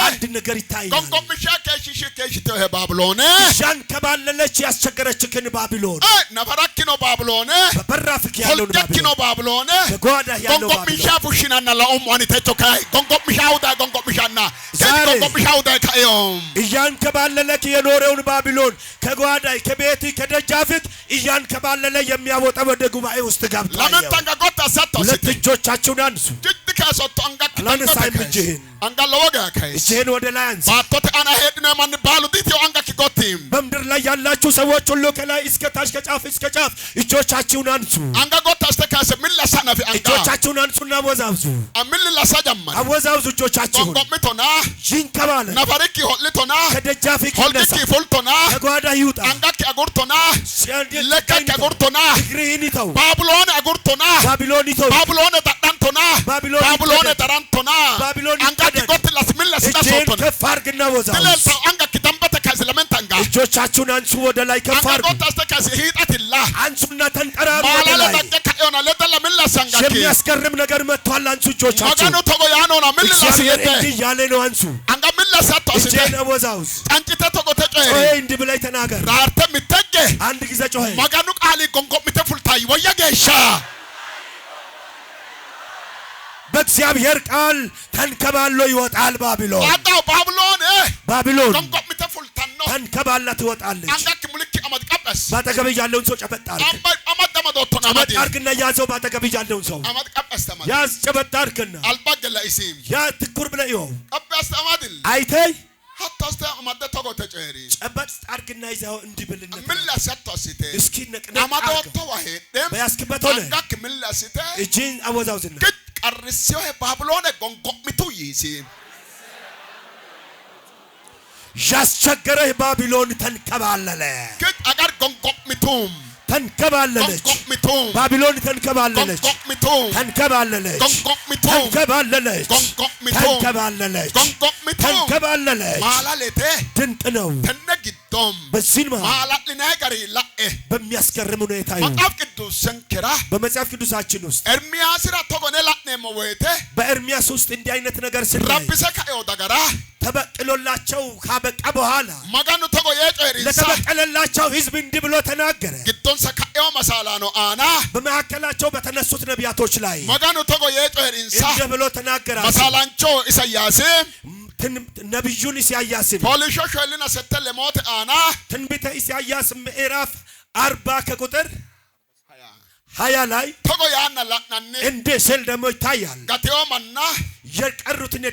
አንድ ነገር ይታያል ጎንጎምሻ ከሽሽከሽቶ ባቢሎን ያን ከባለለች ያስቸገረችክን ባቢሎን ነፈራኪኖ ባቢሎን በበራፍክ ያለው ባቢሎን በጓዳ ያለው ጎንጎምሻ ፉሽናና ለኦሞኒ ተቾካ ጎንጎምሻውዳ ጎንጎምሻና ጎንጎምሻውዳ ካዮም ያን ከባለለክ የኖረውን ባቢሎን ከጓዳይ ከቤት ከደጃፍክ ያን ከባለለ የሚያወጣ ወደ ጉባኤ ውስጥ ገብቷል ለምን ተንጋጎታ ሰጥቶ ሁለት እጆቻችሁን አንሱ ከሰጥቶ አንጋክ አንጋለወጋ ካይስ እጄን ወደ ላይ አንሱ ባቶተ አና ሄድነ ማን ባሉ ዲቲዮ አንጋክ ጎቲም በምድር ላይ ያላችሁ ሰዎች ሁሉ ከላይ እስከ ታች ከጫፍ እስከ ጫፍ እጆቻችሁን አንሱ አንጋጎታ አስተካሰ ምን ለሳናፊ አንጋ እጆቻችሁን አንሱና አወዛውዙ ምን ለሳጀማ አወዛውዙ እጆቻችሁን ጎንጎምቶና ይንከባለ ነፈርኪ ሆልቶና ከደጃፍክ ሆልኪ ፎልቶና ከጓዳ ይውጣ አንጋክ አጉርቶና ለከክ አጉርቶና እግርህን ይተው ባቢሎን አጉርቶና ባቢሎን ይተው ባቢሎን ተጣንቶና ባቢሎን ተራንቶና ባቢሎን አንጋክ ጎትላስ ምን ለስታሶቶና ከፋርግና ወዛው ስለዚህ አንጋክ ተንበተ ከስለምን ተንጋ እጆቻችሁን አንሱ ወደ ላይ ከፋርግ አንጋክ ተስተካሲ ሂጣትላ አንሱና ተንጠራሩ ወደ ማላለ ላይ ተከከዮና ለተለ ምን ለሳንጋክ የሚያስገርም ነገር መጥቷል አንሱ እጆቻችሁን ማጋኑ ተጎ ያኖና ምን ለሳሲየተ እንዲህ ያለ ነው አንሱ አንጋ ምን ለሳቶስ እጄን አወዛውዝ አንጭተ ተጎ ተጨሪ ጮኸ እንዲህ ብለህ ተናገር ራርተ ምተገ አንድ ጊዜ ጮኸ ማጋኑ ቃሊ ጎንጎምተ ፉልታይ ወየገሻ በእግዚአብሔር ቃል ተንከባሎ ይወጣል ባቢሎን አጣው ባቢሎን ጎንጎምተ ፉልታኖ ተንከባላ ትወጣለች አንጋክ ሙልክ አመድ ቀበስ ባጠገብ ያለውን ሰው ጨበጣር አመድ ደመዶቶና አመድ አርግና ያዘው ባጠገብ ያለውን ሰው አመድ ቀበስ ተማ ያዝ ጨበጣርክና አልባገላ ኢሲም ያ ትኩር ብለህ ይኸው ቀበስ ተማድል አይተይ ሀታስተ አመድ ተጎ ተጨሪ ጨበጥ አርግና ይዘው እንዲብልነት ምን ለሰጥቶሲተ እስኪ ነቅነ አመድ ወጥተዋሄ በያስክበት ሆነ አንጋክ ምን ለሰተ እጂን አወዛውዝና ቀርሲዮ ባቢሎን ጎንጎምቱ ይሲ ያስቸገረህ ባቢሎን ተንከባለለ አጋር ጎንጎምቱም ተንከባለለች ባቢሎን ተንከባለለች ተንከባለለች ተንከባለለች ተንከባለለች ተንከባለለች ማላለቴ ድንቅ ነው ተነግዶም በዚህ ማላል ነገሪ ላኤ በሚያስገርም ሁኔታ መጽሐፍ ቅዱስ ሰንከራ በመጽሐፍ ቅዱሳችን ውስጥ ኤርሚያስ ተጎነ ላኔ መወይቴ በኤርሚያስ ውስጥ እንዲህ አይነት ነገር ስለ ረብሰ ካዮ ደገራ ተበቅሎላቸው ካበቃ በኋላ ማጋኑ ተጎ የጨሪሳ ለተበቀለላቸው ህዝብ እንዲህ ብሎ ተናገረ ግዶን ሰካዮ መሳላ ነው አና በመካከላቸው በተነሱት ነቢያቶች ላይ ማጋኑ ተጎ የጨሪንሳ እንዲህ ብሎ ተናገረ መሳላንቾ ኢሳያስ ነብዩን ኢሳያስ ፖሊሾ ሸልና ሰተለ ሞት አና ትንቢተ ኢሳያስ ምዕራፍ 40 ከቁጥር 20 ላይ ተጎ ያና ላናኔ እንደ ስል ደግሞ ይታያል ጋቴዮ ማና የቀሩትን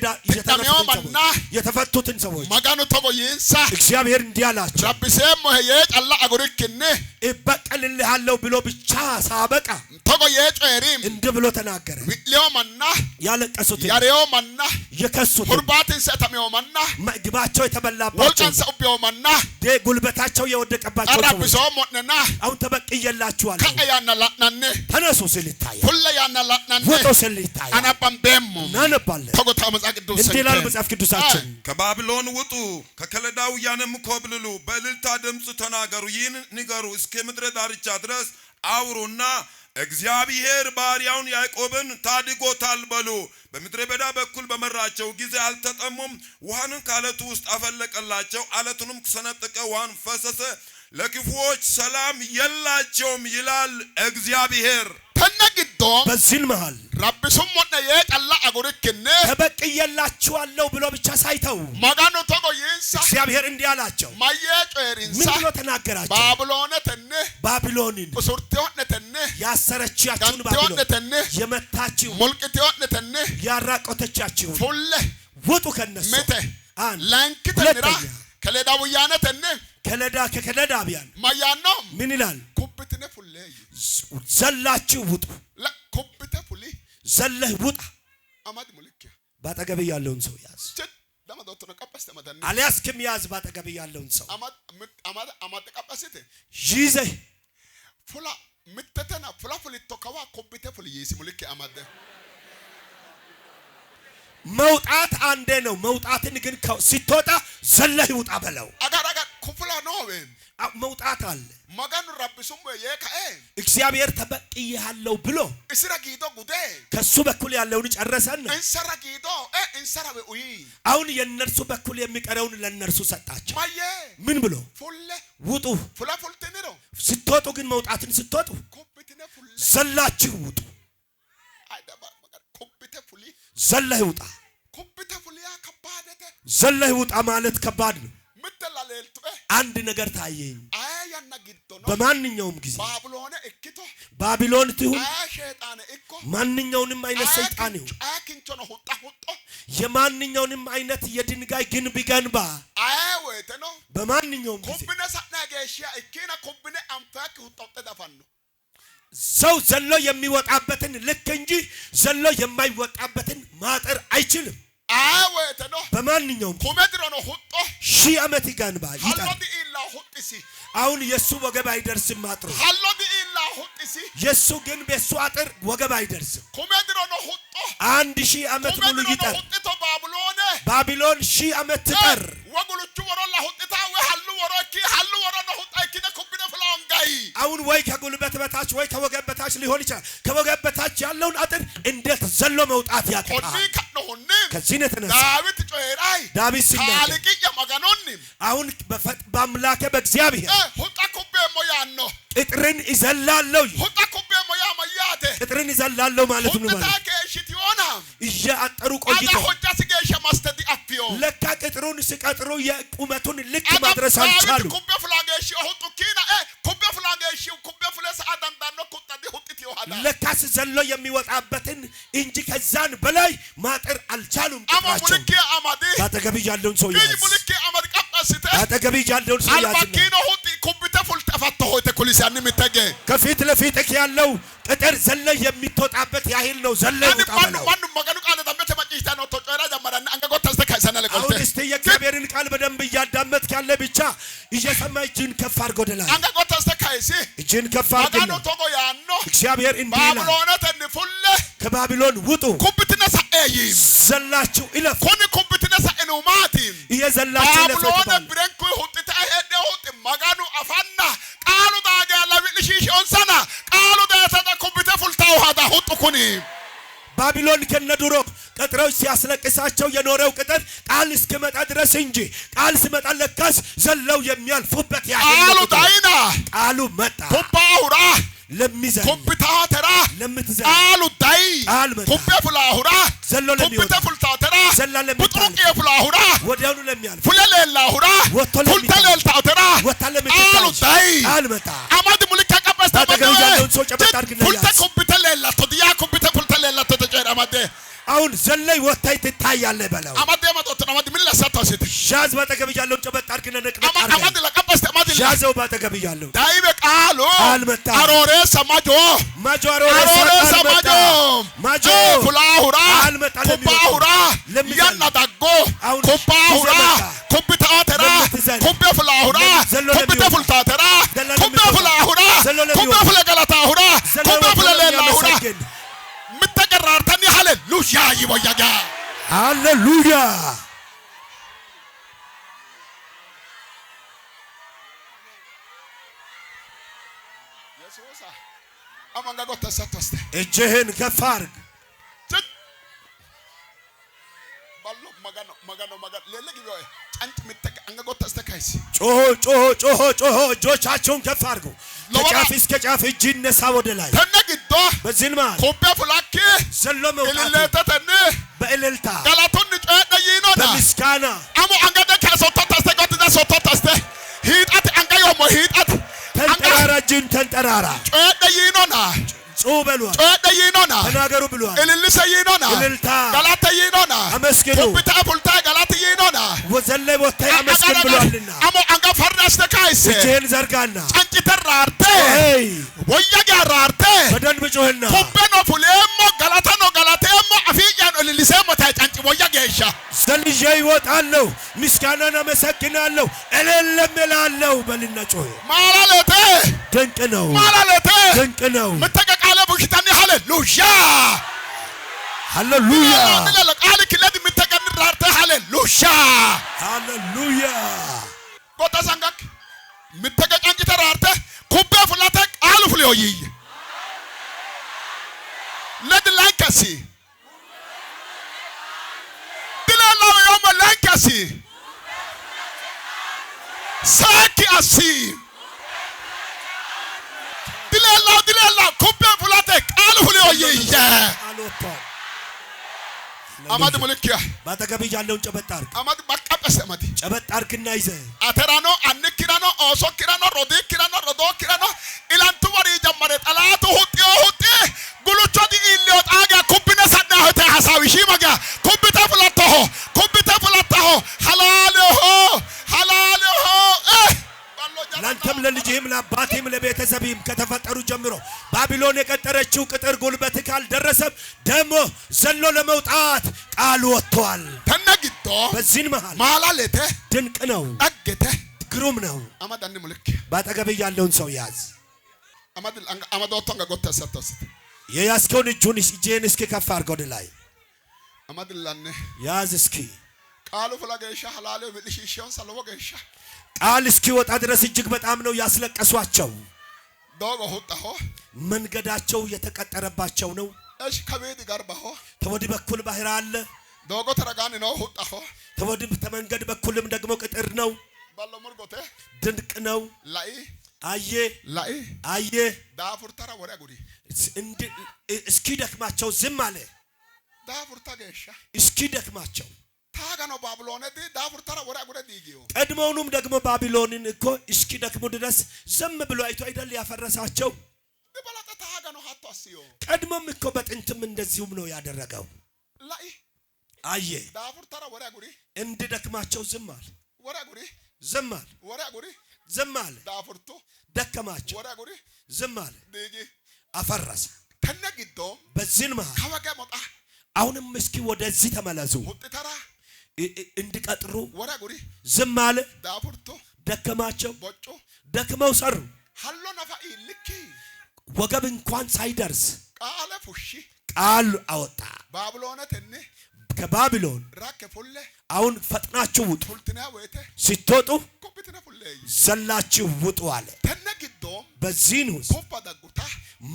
የተፈቱትን ሰዎች ማጋኑ ተጎ ይንሳ እግዚአብሔር እንዲህ አላቸው ረብሰም የጨላ አጉርክነ እበቀልልሃለሁ ብሎ ብቻ ሳበቃ ተጎ የጨሪም እንዲህ ብሎ ተናገረ ዊሌዮ ማና ያለቀሱት ያሬዮ ማና የከሱት ቁርባትን ሰተሚዮ ማና ምግባቸው የተበላባቸው ወልቀን ሰውቢዮ ማና ጉልበታቸው የወደቀባቸው ረብሶ ሞነና አሁን ተበቅየላችኋል ከያና ላናኔ ተነሱ ሲል ይታያል ሁሉ ያና ላናኔ ወጦ ሲል ይታያል አናባምበም ናነባለ ተጎታ መጽሐፍ ቅዱስ እንዲላል መጽሐፍ ቅዱሳችን ከባቢሎን ውጡ ከከለዳውያንም ኮብልሉ በእልልታ ድምጽ ተናገሩ ይህን ንገሩ እስከ ምድረ ዳርቻ ድረስ አውሩና እግዚአብሔር ባሪያውን ያዕቆብን ታድጎታል በሉ በምድረ በዳ በኩል በመራቸው ጊዜ አልተጠሙም ውሃንን ካለቱ ውስጥ አፈለቀላቸው አለቱንም ሰነጠቀ ውሃን ፈሰሰ ለክፉዎች ሰላም የላቸውም ይላል እግዚአብሔር ተነግዶ በዚህ መሃል ረብሱም ሞነ የጨላ አጉርክነ ተበቅየላችኋለሁ ብሎ ብቻ ሳይተው ማጋኑ ተጎ ይንሳ እግዚአብሔር እንዲህ አላቸው ማየጨሪንሳ ምን ብሎ ተናገራቸው ባቢሎንን ቁሱርቴዎነተነ ያሰረቻችሁን ባቢሎን የመታችው ሙልቅቴዎነተነ ያራቆተቻችሁ ፉለ ውጡ ከነሱ መተ ላንክተራ ከለዳውያነተነ ከከለዳውያን ማያኖ ምን ይላል ኩብትነ ፉለ ዘላችሁ ውጡ ኩብተ ፉሊ ዘለህ ውጣ አማድ ሙልክ ባጠገብ ያለውን ሰው ያዝ ለማዶቶ ነቀበስ ተመደነ አልያዝክም ያዝ ባጠገብ ያለውን ሰው አማድ ተቀበስተ ይዘህ ፉላ ምተተና ፉላ ፉሊቶ ከዋ ኩብተ ፉሊ ይሲ ሙልክ አማደ መውጣት አንዴ ነው መውጣትን ግን ሲተወጣ ዘለህ ውጣ በለው አጋር ኩፍላ ነው መውጣት አለ። maganu rabbisum yekae እግዚአብሔር ተበቅያለሁ ብሎ isira gido gude ከሱ በኩል ያለውን ጨረሰና insara gido insara be uyi አሁን የነርሱ በኩል የሚቀረውን ለነርሱ ሰጣቸው። maye ምን ብሎ fulle ውጡ። fula fulteniro ስትወጡ ግን መውጣትን ስትወጡ kompitine fulle ዘላችሁ ውጡ። አይደባ kompite fuli ዘለህ ውጣ። kompite fuliya kabadete ዘለህ ውጣ ማለት ከባድ ነው። ምትላለልቱ አንድ ነገር ታየኝ። አያና ግዶ ነው በማንኛውም ጊዜ ባቢሎን እክቶ ባቢሎን ትሁን ሸይጣን እኮ ማንኛውንም አይነት ሰይጣን ይሁን አኪንቾ ነው ሁጣ ሁጦ የማንኛውንም አይነት የድንጋይ ግንብ ይገንባ አይወተ ነው በማንኛውም ጊዜ ኮብነ ሳናገሽያ እኪና ኮብነ አንፋክ ሁጣው ተዳፋን ነው ሰው ዘሎ የሚወጣበትን ልክ እንጂ ዘሎ የማይወጣበትን ማጠር አይችልም። አይወተ ነው በማንኛውም ኮሜድሮ ነው ሁጦ ሺህ ዓመት ይገንባ ይጣል ሃሎዲ ኢላ ሁጥሲ አሁን የሱ ወገብ አይደርስም ማጥሩ ሃሎዲ ኢላ ሁጥሲ የሱ ግን በሱ አጥር ወገብ አይደርስም። ኮሜድሮ ነው ሁጦ 1000 ዓመት ሙሉ ይጠር ሁጥቶ ባቢሎን ባቢሎን 1000 ዓመት ትጠር ወጉሉቹ ወሮላ ሁጥታ ወሃሉ ወሮኪ ሃሉ ወሮና ሁጣኪ ኮብነ ፍላንጋይ አሁን ወይ ከጉልበት በታች ወይ ከወገብ በታች ሊሆን ይችላል። ከወገብ በታች ያለውን አጥር እንዴት ዘሎ መውጣት ያቀጣል? ኮኒ ከነሆነ ከዚህ ነው የተነሳ ዳዊት ጮይራይ ዳዊት ሲናገር ታልቂ የማጋኖን አሁን በአምላኬ በእግዚአብሔር ሁጣ ኮቤ ሞያኖ ቅጥርን ይዘላለሁ ሁጣ ኮቤ ሞያ ማያቴ ቅጥርን ይዘላለሁ ማለት ነው። ሁጣ ከሽት ይሆና እያጠሩ ቆይቶ አዳ ሆጃ ሲገሽ ማስተዲ አፍዮ ለካ ቅጥሩን ሲቀጥሩ የቁመቱን ልክ ማድረስ አልቻሉ። ኮቤ ፍላገሽ ሁጡኪና ኮቤ ፍላገሽ ኮቤ ፍለስ አዳንዳኖ ኩጣዲ ሁጥት ይሆዳ ለካስ ዘሎ የሚወጣበትን እንጂ ከዛን በላይ ማጠር አልቻሉም። ቅጥራቸው አማሙልኪ አማዲ አጠገብ ያለውን ሰው ያዝ ሙልኪ አማዲ ቀጣስተ አጠገብ ያለውን ሰው ያዝ አልባኪኖ ሁጥ ኮምፒውተር ፉልጠፋቶ ሆይተ ኩሊሳን ምተገ ከፊት ለፊት ያለው ቅጥር ዘሎ የሚተወጣበት ያህል ነው። ዘሎ ይወጣበለው ማኑ ማገኑ ቃል ተመቸ ማጭታ ነው ተጨራ ጀመረና አንገጎ ተስተካይሰና ለቆልተ አሁን እስቲ የእግዚአብሔርን ቃል በደንብ እያዳመጥክ ያለ ብቻ እየሰማ እጅን ከፍ አድርጎ ደላ አንገጎ ተስተካይሲ እጅን ከፍ አድርጎ ማጋኑ ቶጎ ያኖ እግዚአብሔር እንዲህ ይላል ባቢሎን ተንፉለ ከባቢሎን ውጡ ኮምፒውተር ሳኤይ ዘላችሁ ኢለፍ ኮኒ ኮምፒውተር ሳኤኑ ማቲ እየዘላችሁ ኢለፍ ባቢሎን ብረንኩ ሁጥታ ሄደ ሁጥ ማጋኑ አፋና ቃሉ ዳጋ ለብልሽሽ ኦንሰና ቃሉ ዳታ ኮምፒውተር ፉልታው ሀዳ ሁጥ ኩኒ ባቢሎን ከነዱሮ ቅጥሮች ሲያስለቅሳቸው የኖረው ቅጥር ቃል እስከመጣ ድረስ እንጂ ቃል ሲመጣ ለካስ ዘለው የሚያልፉበት ቃሉ ዳይና ቃሉ መጣ ኮምፓውራ ለሚዘል ኮምፒውተራ ለምትዘል ቃሉ ዳይ ቃል መጣ ኮምፒውተር ፍላሁራ ዘሎ ለሚወጣ ኮምፒውተር ፍልታተራ ዘላ ቡጥሩቅ ለሚወጣ ፍላሁራ ወዲያውኑ ለሚያልፍ ፍለሌላሁራ ፉልተሌልታተራ ቃሉ ዳይ ቃል መጣ አማድ ሙልካ ቀበስታ ታጠገብ ያለውን ሰው ጨበጥ አድርግና ፉልተ ኮምፒውተር ሌላቶ ዲያ ኮምፒውተር ፉልተሌላቶ ተጨራ ማደ አሁን ዘላይ ወታይ ትታያለህ በለው አማደ ማቶት አማድ ምን ለሰታው ሲት ሻዝ ባጠገብ ያለውን ጨበጥ አድርግና ነቅነቅ አማድ ለቀበስታ አማድ ሻዘው ባጠገብ ያለው ዳይ በቃሉ አልመጣ አሮሬ ሰማጆ ማጆ አሮሬ ሰማጆ ማጆ ፍላሁራ አልመጣ ኮምፓውራ ያናዳጎ ኮምፓውራ ኮምፒውተራ ኮምፒውተር ፍላሁራ ኮምፒውተር ፍልታተራ ኮምፒውተር ፍላሁራ ኮምፒውተር ፍለገላታሁራ ኮምፒውተር ፍለሌላሁራ ምተቀራርተኒ ሃሌሉያ ይቦያጋ ሃሌሉያ ኢየሱስ አማንጋጎ ተሰጥቶስተ እጅህን ከፍ አድርግ ባሎ ማጋኖ ለለ ግቢው ጫንጭ ምተቀ አንጋጎ ተስተካይሲ ጮሆ እጆቻቸውን ከፍ አድርጉ። ከጫፍ እስከ ጫፍ እጅ ይነሳ ወደ ላይ ተነግዶ በዚህማ ኮምፒ ፍላኪ ዘሎ መውጣት እልልተተን በእልልታ ጋላቶን ጨደይኖና በምስጋና አሞ አንጋደ ከሶቶ ተስተቆት ሶቶ ተስተ ሂጣት አንጋዮ ሞ ሂጣት ተንጠራራ እጅን ተንጠራራ ጨደይኖና ጾበሉ ጨደይኖና ተናገሩ ብሏል። እልልሰይኖና እልልታ ጋላተይኖና አመስግኑ ኮምፒውተር ፉልታ ጋላተይኖና ወዘላይ ወታይ አመስግን ብሏልና አሞ አንጋ ፈርዳስ ተካይስ እጅህን ዘርጋና ጫንጭ ተራርተ ሄይ ወያጋ ራርተ በደንብ ጮህና ኮምፒውተር ፉሌሞ ጋላታኖ ጋላቴሞ አፊያን እልልሰሞ ታጫንጭ ወያጋይሻ ዘልጄ ይወጣለሁ፣ ምስጋናን አመሰግናለሁ፣ እልልም እላለሁ በልና ጮህ። ማላለቴ ድንቅ ነው፣ ማላለቴ ድንቅ ነው። ምተቀቃለ ቡሽታኒ ሃሌሉያ ሃሌሉያ ቃል ክለድ ምተቀንራርተ ሃሌሉያ ሃሌሉያ ጎታ ሳንጋክ ምተቀጫንጭ ተራርተ ኩቤ ፍላተ ቃሉ ፍልዮይ ለድላንከሲ ድላላው ያማ ላንከሲ ሳኪ አሲ ድላላው ኩቤ ፍላተ ቃሉ ፍልዮይ አልወጣም አማድ ሙልኪያ ባጠገብ ያለውን ጨበጥ አድርግ አማድ በቃቀሰ አማድ ጨበጥ አድርግና ይዘህ አተራኖ አንኪራኖ ኦሶኪራኖ ሮዲኪራኖ ሮዶኪራኖ ኢላንቱ ወሪ ጀመረ ጠላቱ ሁጢዮ ሁጢ ጉሉቾዲ ኢሊዮ ጣጋ ኩብነ ሰዳህተ ሐሳዊሺ መጋ ኩብተ ፍላታሁ ሐላልሁ ላንተም ለልጅህም ለአባቴም ለቤተሰብህም ከተፈጠሩ ጀምሮ ባቢሎን የቀጠረችው ቅጥር ጉልበት ካልደረሰም ደግሞ ዘሎ ለመውጣት ቃል ወጥቷል። ተነግዶ በዚህን ማላለተ ድንቅ ነው፣ አገተ ግሩም ነው። አማዳን ሙልክ ባጠገብ ያለውን ሰው ያዝ። አማዶቶን ገጎተሰተስ የያዝከውን እጅህን እስኪ ከፍ አድርገው ወደ ላይ አማድላነ ያዝ እስኪ ቃሉ ፍላገሻ ሐላሉ ብልሽሽውን ሰለወገሻ ቃል እስኪወጣ ድረስ እጅግ በጣም ነው ያስለቀሷቸው። ዶጎ ሁጣሁ መንገዳቸው የተቀጠረባቸው ነው። እሺ ከቤት ጋር ባሆ ተወዲ በኩል ባህር አለ። ዶጎ ተረጋን ነው ሁጣሁ ተወዲ ተመንገድ በኩልም ደግሞ ቅጥር ነው። ባሎ ሙርጎቴ ድንቅ ነው። ላይ አየ ዳፉርተራ ወራ ጉዲ እስኪ ደክማቸው ዝም አለ። ዳፉርታ ገሻ እስኪ ደክማቸው ታጋኖ ባቢሎን ዳፉርተራ ወራ ጉዲ ዲጊዮ ቀድሞውንም ደግሞ ባቢሎንን እኮ እስኪ ደክሙ ድረስ ዝም ብሎ አይቶ አይደል ያፈረሳቸው። በላታ ታጋኖ ሀቶ አስዮ ቀድሞም እኮ በጥንትም እንደዚሁም ነው ያደረገው። ላይ አየ ዳፉርተራ ወራ ጉዲ እንድደክማቸው ዝም አለ። ወራ ጉዲ ዝም አለ። ዳፉርቱ ደከማቸው ወራ ጉዲ ዝም አለ። ዲጊ አፈረሰ። ተነግዶ በዚህን መሃል ከወገ ሞጣ አሁንም እስኪ ወደዚህ ተመለሱ። ሁጥተራ እንድቀጥሩ ወራ ጉዲ ዝም አለ። ዳፉርቱ ደከማቸው። ቦጮ ደክመው ሰሩ። ሀሎ ነፋኢ ልኪ ወገብ እንኳን ሳይደርስ ቃለ ፉሺ ቃል አወጣ። ባቢሎነተነ ከባቢሎን ራከ ፉለ አሁን ፈጥናችሁ ውጡ። ፉልትና ወይተ ስትወጡ ኮምፒተና ፉለ ዘላችሁ ውጡ አለ። ተነግዶ በዚህን ውስጥ ኮባ ዳጉታ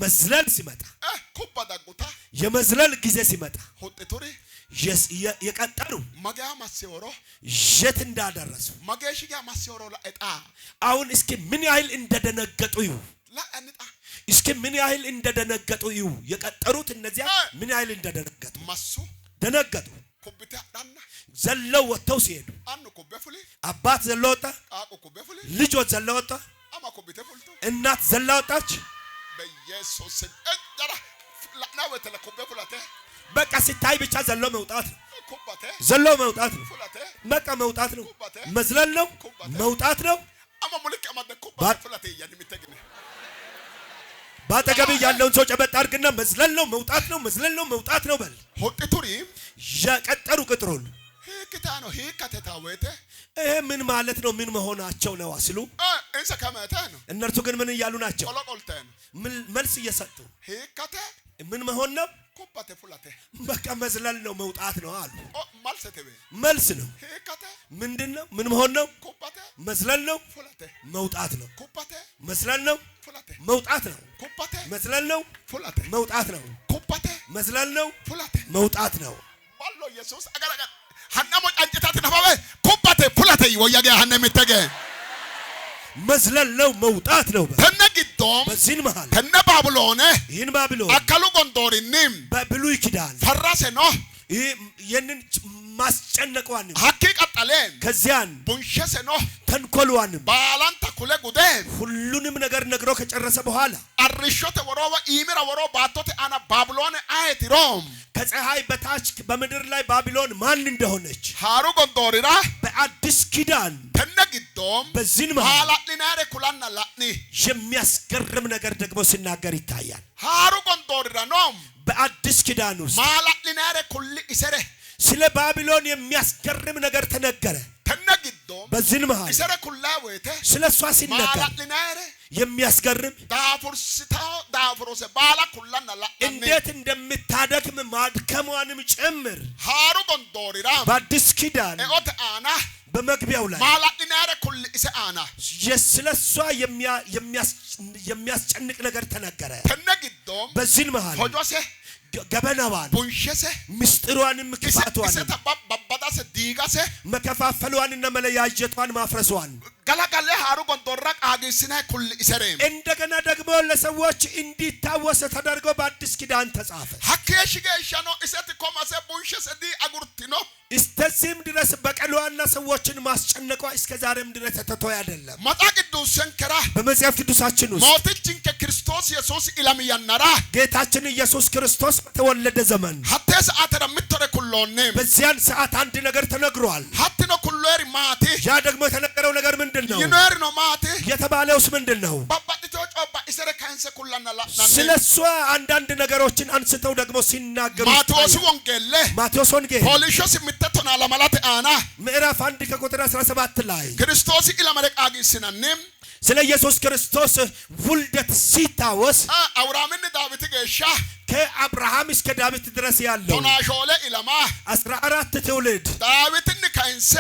መዝለል ሲመጣ ኮባ ዳጉታ የመዝለል ጊዜ ሲመጣ ሁጥቱሪ የቀጠሩ ማጋ ማሲወሮ የት እንዳደረሱ ማጋሽጋ ማሲወሮ ለእጣ አሁን እስኪ ምን ያህል እንደደነገጡ እዩ። ለአንጣ እስኪ ምን ያህል እንደደነገጡ እዩ። የቀጠሩት እነዚያ ምን ያህል እንደደነገጡ ማሱ ደነገጡ። ኮምፒታ ዳና ዘለው ወጥተው ሲሄዱ አኑ ኮበፉሊ አባት ዘለው ወጣ፣ አቁ ኮበፉሊ ልጆች ዘለው ወጣ፣ አማ ኮምፒታ ፉልቱ እናት ዘላ ወጣች። በኢየሱስ እደራ ለና ወተለ ኮበፉላተ በቃ ሲታይ ብቻ ዘለው መውጣት ነው። ኮባተ ዘለው መውጣት ነው። ፉላተ በቃ መውጣት ነው። መዝለል ነው። መውጣት ነው። አማ ሙልክ አማደ ኮባተ ፉላተ ያንሚተግነ ባጠገብ ያለውን ሰው ጨበጥ አድርግና መዝለል ነው መውጣት ነው፣ መዝለል ነው መውጣት ነው በል። ሁጥቱሪ የቀጠሩ ቅጥሩን ህክታ ነው ህከተታ ወይተ ይሄ ምን ማለት ነው? ምን መሆናቸው ነው አስሉ። እንሰ ከመታ ነው። እነርሱ ግን ምን እያሉ ናቸው? ቆሎቆልተ ነው። መልስ እየሰጡ ህከተ ምን መሆን ነው? ኮባተ ፉላተ በቃ መዝለል ነው መውጣት ነው አሉ። ማልሰተበ መልስ ነው። ህከተ ምንድነው? ምን መሆን ነው? ኮባተ መዝለል ነው ፉላተ መውጣት ነው። ኮባተ መዝለል ነው ፉላተ መውጣት ነው። ኮባተ መዝለል ነው ፉላተ መውጣት ነው። ኮባተ መዝለል ነው ፉላተ መውጣት ነው። ባሎ ኢየሱስ አገራጋ ሐናሞ ጫንጭታት ነፋበ ኮባተ ፉላተ ወያገ ሐናም ተገ መዝለል ነው መውጣት ነው። ተነግዶም በዚህን መሃል ተነ ባቢሎን ይህን ባቢሎን አካሉ ጎንዶሪንም በብሉይ ኪዳን ፈራሰ ነው። ይህንን ማስጨነቋን ሀቂ ቀጠለን ከዚያን ቡንሸሰ ነው። ተንኮሏን ባላንታ ኩለ ጉደ ሁሉንም ነገር ነግሮ ከጨረሰ በኋላ አርሾተ ወሮባ ኢሚራ ወሮ ባቶተ አና ባቢሎን አይትሮም ከፀሐይ በታች በምድር ላይ ባቢሎን ማን እንደሆነች ሃሩ ጎንዶሪራ በአዲስ ኪዳን ተነግዶም በዚህን መሃል ባላሊናረ ኩላና ላኒ የሚያስገርም ነገር ደግሞ ሲናገር ይታያል። ሃሩ ጎንዶሪራ ነው። በአዲስ ኪዳን ውስጥ ባላሊናረ ኩል ይሰረ ስለ ባቢሎን የሚያስገርም ነገር ተነገረ። ተነግዶም በዚህን መሃል ይሰረ ኩላ ወይተ ስለሷ ሲነገር ባላሊናረ የሚያስገርም ዳፉርስታው ዳፉሮሰ ባላ ኩላና ላኒ እንዴት እንደምታደክም ማድከሟንም ጭምር ሃሩ ጎንዶሪራ በአዲስ ኪዳን ኤኦተ አና በመግቢያው ላይ ባላሊናረ ኩል isa ana ስለሷ የሚያስጨንቅ ነገር ተነገረ ተነግዶም በዚህን መሃል ሆጆሴ ገበናዋን ቡንሸሴ ምስጥሯንም ክፋቷን isa babbadas diigase መከፋፈሏንና መለያየቷን ማፍረሷን galagalee haru gondorra qaagissina kulli isereem እንደገና ደግሞ ለሰዎች እንዲታወስ ተደርጎ በአዲስ ኪዳን ተጻፈ hakkeeshgeeshano iseti komase bunshese di agurtino እስከዚህም ድረስ በቀሏና ሰዎችን ማስጨነቋ እስከ ዛሬም ድረስ ተተው አይደለም መጽሐፍ ቅዱስን ከራ በመጽሐፍ ቅዱሳችን ውስጥ ሞትችን ከክርስቶስ ኢየሱስ ኢላም ያናራ ጌታችን ኢየሱስ ክርስቶስ በተወለደ ዘመን ሀተስ አተረ ምትረ ኩሎኔ በዚያን ሰዓት አንድ ነገር ተነግሯል ሀትኖ ኩሎሪ ማቲ ያ ደግሞ የተነገረው ነገር ምንድነው ይኖር ነው ማቲ የተባለውስ ምንድነው ባባጥቶ ጮባ ኢሰረ ካንሰ ኩላና ስለሷ አንዳንድ ነገሮችን አንስተው ደግሞ ሲናገሩ ማቴዎስ ወንጌል ፖሊሾስ ምተቶና ለማለት አና ምዕራፍ 1 ከቁጥር 17 ላይ ክርስቶስ ኢላመረቃጊስናንም ስለ ኢየሱስ ክርስቶስ ውልደት ሲታወስ አብርሃምን ዳዊት ገሻ ከአብርሃም እስከ ዳዊት ድረስ ያለው ቶናሾለ ኢላማ 14 ትውልድ ዳዊትን ካንሰ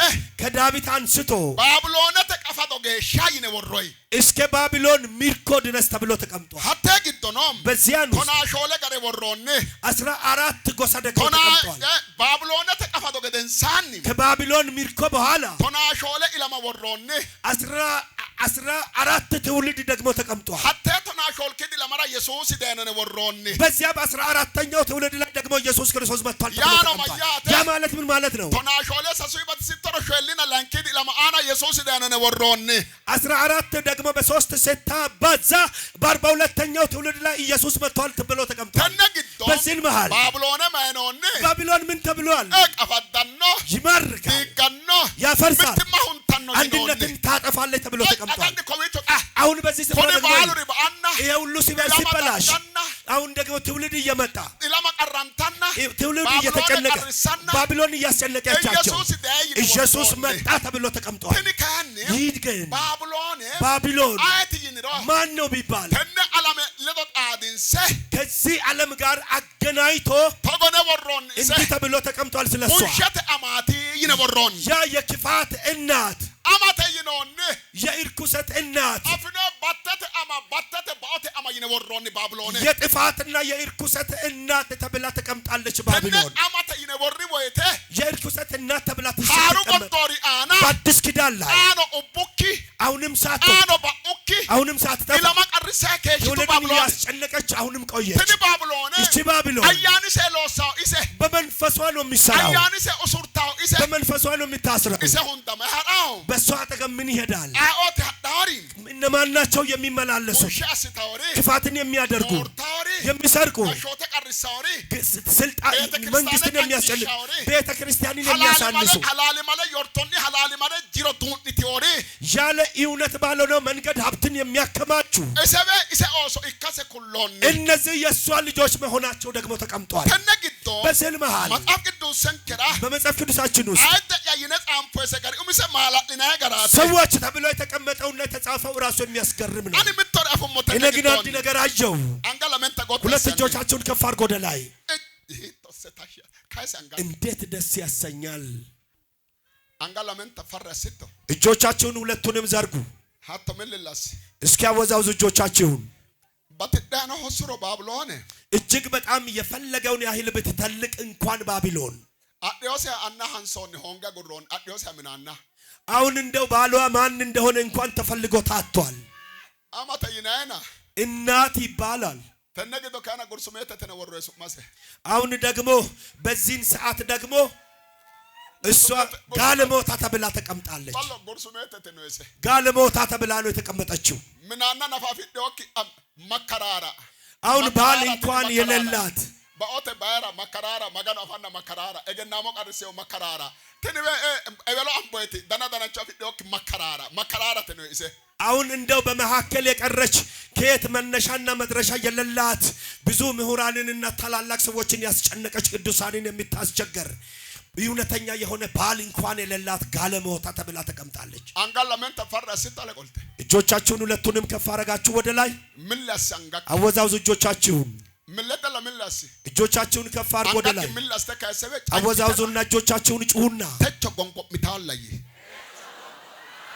ከዳዊት አንስቶ ባቢሎን ተቀፋቶ ገሻ ይነወሮይ እስከ ባቢሎን ሚርኮ ድረስ ተብሎ ተቀምጧል ሀተ ግዶኖም በዚያን ቶናሾለ ጋር ወሮን 14 ጎሳ ደግሞ ተቀምጧል ባቢሎን ተቀፋቶ ገደንሳኒ ከባቢሎን ሚርኮ በኋላ ቶናሾለ ኢላማ ወሮን 14 ትውልድ ደግሞ ተቀምጧል ሀተ ቶናሾል ከዲ ለማራ ኢየሱስ ደነነ ወሮን በዚያ በ14ኛው ትውልድ ላይ ደግሞ ኢየሱስ ክርስቶስ መጥቷል ያ ማለት ምን ማለት ነው ቶናሾለ ሰሱይበት ሲተረሸልና ላንከዲ ለማአና ኢየሱስ ደነነ ወሮን 14 ደግሞ በ3 ሴታ ባዛ በ42ኛው ትውልድ ላይ ኢየሱስ መጥቷል ተብሎ ተቀምጧል ተነግዶ በዚህን መሃል ባቢሎን ማይኖን ባቢሎን ምን ተብሏል ቀፋዳኖ ይማርካል ይቀኖ ያፈርሳል ምትማሁን ታኖ አንድነትን ታጠፋለች ተብሎ ተቀምጧል አሁን በዚህ ስፍራ ደግሞ ይሄ ሁሉ ሲበላሽ አሁን ደግሞ ትውልድ እየመጣ ኢላማቀራንታና ትውልድ እየተጨነቀ ባቢሎን እያስጨነቀቻቸው ኢየሱስ መጣ ተብሎ ተቀምጧል ይድገን ባቢሎን ማን ነው ቢባል ተነ ዓለም ለተጣድንሰ ከዚህ ዓለም ጋር አገናኝቶ ተጎነ ወሮን እንዲህ ተብሎ ተቀምጧል ስለሷ ውሸት አማቲ ይነወሮን ያ የክፋት እናት አማተ ይኖን የኢርኩሰት እናት አፍኖ ባተተ ባኦተ አማ ይነወሮን ባቢሎን የጥፋትና የኢርኩሰት እናት ተብላ ተቀምጣለች ባቢሎን አማተ ይነወሪ ወይተ የኢርኩሰት እናት ተብላ ተቀምጣለች አና በአዲስ ኪዳን ላይ አኖ ኡቡኪ አሁንም ሳት አኖ ባኡኪ አሁንም ሳት ኢላማቀርሰ ከሽቱ ባቢሎን ያስጨነቀች አሁንም ቆየች ትኒ ባቢሎን እቺ ባቢሎን አያንሰ ሎሳው ኢሰ በመንፈሷ ነው የሚሰራው አያንሰ ኡሱርታው ኢሰ በመንፈሷ ነው የሚታስረው ኢሰ ሁንዳ መሐራው በሷ አጠገብ ምን ይሄዳል አኦት ዳሪ እነማን ናቸው የሚመላለሱ ክፋትን የሚያደርጉ የሚሰርቁ ስልጣን መንግስትን የሚያስጨንቁ ቤተ ክርስቲያንን የሚያሳንሱ ያለ እውነት ባልሆነው መንገድ ሀብትን የሚያከማቹ እነዚህ የእሷ ልጆች መሆናቸው ደግሞ ተቀምጧል በስዕል መሃል በመጽሐፍ ቅዱሳችን ውስጥ ሰዎች ተብሎ የተቀመጠውና የተጻፈው ራሱ የሚያስገርም ነው እኔ ግን አንድ ነገር አየሁ ሁለት እጆቻችሁን ከፍ አድርጎ ወደ ላይ እንዴት ደስ ያሰኛል እጆቻችሁን ሁለቱንም ዘርጉ እስኪ አወዛውዙ እጆቻችሁን እጅግ በጣም የፈለገውን ያህል ብትተልቅ እንኳን ባቢሎን አሁን እንደው ባሏ ማን እንደሆነ እንኳን ተፈልጎ ታጥቷል እናት ይባላል አሁን ደግሞ በዚህን ሰዓት ደግሞ እሷ ጋለሞታ ተብላ ተቀምጣለች ጋለሞታ ተብላ ነው የተቀመጠችው አሁን ባል እንኳን የሌላት ባኦተ ባራ መከራራ ማጋና አፋና መከራራ እገናሞ ቀርሴው መከራራ ተንበ እበሎ አምቦይቲ ዳናዳናቸው ፊዶክ መከራራ ተነው ኢሰ አሁን እንደው በመሐከል የቀረች ከየት መነሻና መድረሻ የሌላት ብዙ ምሁራንንና ታላላቅ ሰዎችን ያስጨነቀች ቅዱሳንን የምታስቸገር እውነተኛ የሆነ ባል እንኳን የሌላት ጋለሞታ ተብላ ተቀምጣለች አንጋላመን ተፈራስ ተለቆልተ እጆቻችሁን ሁለቱንም ከፍ አረጋችሁ ወደ ላይ ምን ላሳንጋ አወዛውዙ እጆቻችሁን ምለጠላ ምንላስ እጆቻችሁን ከፍ አድርጉ ወደ ላይ አወዛውዙና እጆቻችሁን ጩሁና ተቸ ጎንቆ ሚታላይ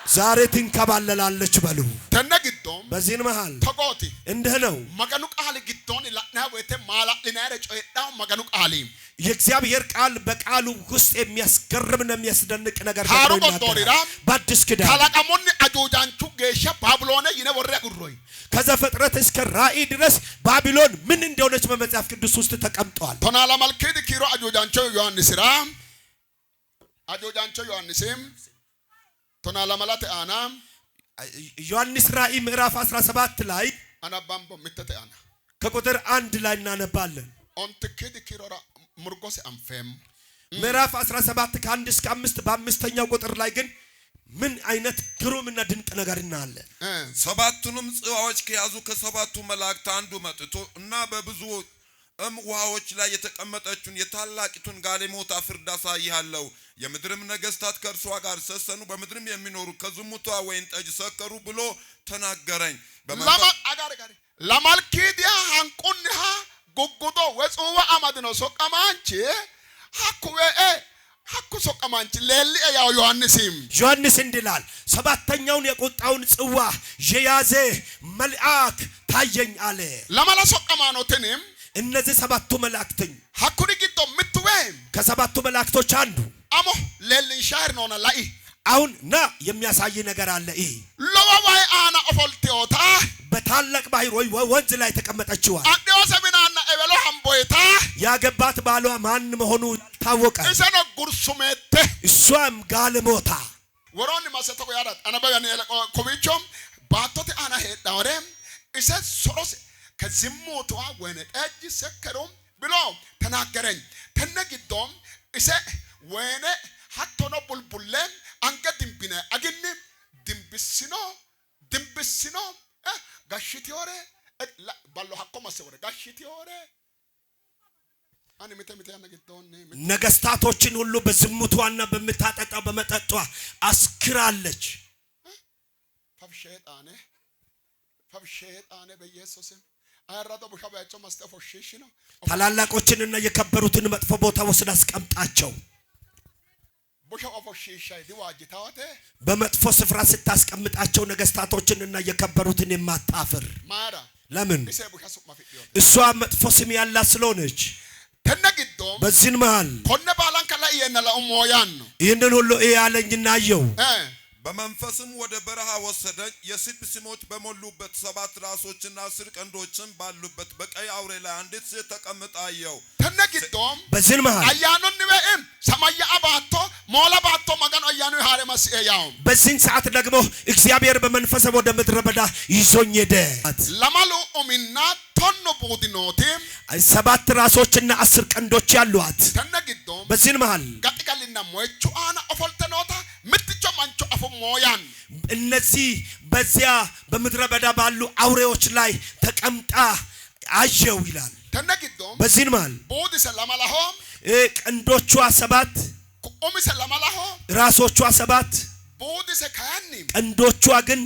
ዛሬ ትንከባለላለች በሉ። ተነግዶም በዚህን መሃል ተቆቲ እንዲህ ነው መገኑ ቃል ግዶን ለና ወይተ ማላ ለናረ ጮይዳው መገኑ ቃል የእግዚአብሔር ቃል በቃሉ ውስጥ የሚያስገርምና የሚያስደንቅ ነገር ሃሩ ነው ቆጦሪራ ይናገራል። በአዲስ ኪዳን ካላቀሞን አጆጃንቹ ገሸ ባቢሎን ይነወረ ጉሮይ ከዘፍጥረት እስከ ራእይ ድረስ ባቢሎን ምን እንደሆነች በመጽሐፍ ቅዱስ ውስጥ ተቀምጧል። ቶናላ መልከድ ኪሮ አጆጃንቹ ዮሐንስራ አጆጃንቹ ዮሐንስም ቶናላ መላተ አና ዮሐንስ ራእይ ምዕራፍ 17 ላይ አናባምቦ ምተተ አና ከቁጥር 1 ላይ እናነባለን። ኦንትክድ ኪሮራ ሙርጎስ አንፈም ምዕራፍ 17 ከ1 እስከ 5 በአምስተኛው ቁጥር ላይ ግን ምን አይነት ግሩምና ድንቅ ነገር እናያለን። ሰባቱንም ጽዋዎች ከያዙ ከሰባቱ መላእክት አንዱ መጥቶ እና በብዙ ውሃዎች ላይ የተቀመጠችውን የታላቂቱን ጋለሞታ ፍርድ አሳይሃለሁ። የምድርም ነገስታት ከእርሷ ጋር ሰሰኑ፣ በምድርም የሚኖሩ ከዝሙቷ ወይን ጠጅ ሰከሩ ብሎ ተናገረኝ። ለማልኪዲያ አንቁንሃ ጉጉዶ ወጽዋ አማድኖ ሶቀማንቺ ሐኩ ሶቀማንቺ ለሊ ያው ዮሐንስ እንዲላል ሰባተኛውን የቁጣውን ጽዋ የያዘ መልአክ ታየኝ አለ። ለማላ ሶቀማኖትንም እነዚህ ሰባቱ መላእክቶች ሐኩሪ ጊዶ ምትወም ከሰባቱ መላእክቶች አንዱ አሞ ለሊ ሻር ነውና ላይ አሁን ና የሚያሳይ ነገር አለ። ይሄ ለዋዋይ አና ኦፎልቴዎታ በታላቅ ባህር ወይ ወንዝ ላይ ተቀመጠችው አዲዮ ሰሚናና ኤበሎ አምቦይታ ያገባት ባሏ ማን መሆኑ ታወቀ። እሰነ ጉርሱሜቴ እሷም ጋለሞታ ወሮን ማሰተው ያራት አናባያን ኮሚቾም ባቶቴ አና ሄዳወረም እሰ ሶሮስ ከዝሙቷ ወይን ጠጅ ሰከሩም ብሎ ተናገረኝ። ተነግዶም እሰ ወይን ሀቶኖ ቡልቡለን አንገድም ቢነ አግኒ ድምብስኖ ጋሽቲ ወሬ ባሎ ሀቆ ማሰወረ ጋሽቲ ወሬ አኔ መተምተ ያነገደውን ነገስታቶችን ሁሉ በዝሙቷና በመታጠጣው በመጠጧ አስክራለች። ፈብሸጣኔ በኢየሱስም አያራዶ በሻባያቸው ማስተፎሽሽ ነው። ታላላቆችንና የከበሩትን መጥፎ ቦታ ወስዳ አስቀምጣቸው። በመጥፎ ስፍራ ስታስቀምጣቸው ነገስታቶችንና የከበሩትን የማታፍር ለምን? እሷ መጥፎ ስም ያላት ስለሆነች። ተነግዶም በዚህን መሃል ኮነ ባላን ከላይ የነላው ሞያን ነው ይህንን ሁሉ ያለኝና አየው። በመንፈስም ወደ በረሃ ወሰደኝ። የስብ ስሞች በሞሉበት 7 ራሶችና 10 ቀንዶችም ባሉበት በቀይ አውሬ ላይ አንዲት ሴት ተቀምጣ አየሁ። ተነግዶም በዚህን መሃል አያኑን ንበእም ሰማያ አባቶ ሞላ ባቶ መገን አያኑ ሃሬ መስያው በዚህን ሰዓት ደግሞ እግዚአብሔር በመንፈስ ወደ ምድረ በዳ ይዞኝ ሄደ። ለማሉ ኦሚና ቶኖ ቡዲኖቲም 7 ራሶችና 10 ቀንዶች ያሏት። ተነግዶም በዚህን መሃል ጋጥቃልና ሞቹ አና ኦፎልተኖታ ምትጮ ማንቾ አፎ ሞያን እነዚህ በዚያ በምድረ በዳ ባሉ አውሬዎች ላይ ተቀምጣ አየው ይላል። ተነግዶም በዚህን መሃል ቡዲ ሰላማላሆም ቀንዶቿ 7 ኦሚ ሰላማላሆም ራሶቿ 7 ቡዲ ሰካኒ ቀንዶቿ ግን